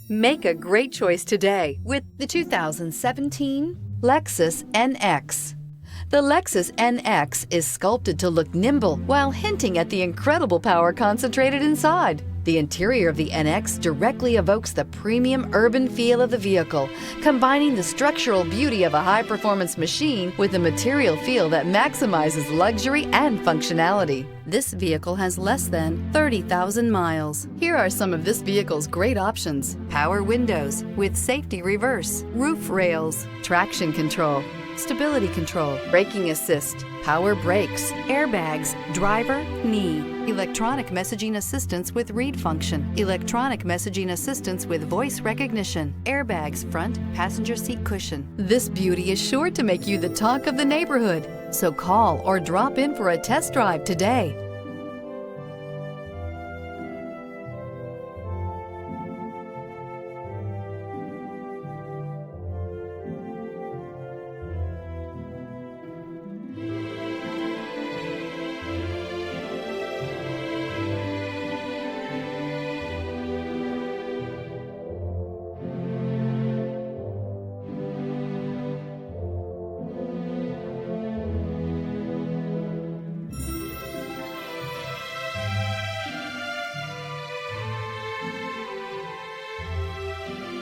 Make a great choice today with the 2017 Lexus NX. The Lexus NX is sculpted to look nimble while hinting at the incredible power concentrated inside. The interior of the NX directly evokes the premium urban feel of the vehicle, combining the structural beauty of a high-performance machine with a material feel that maximizes luxury and functionality. This vehicle has less than 30,000 miles. Here are some of this vehicle's great options: power windows with safety reverse, roof rails, traction control, stability control, braking assist, power brakes, airbags, driver, knee, electronic messaging assistance with read function, electronic messaging assistance with voice recognition, airbags front, passenger seat cushion. This beauty is sure to make you the talk of the neighborhood. So call or drop in for a test drive today.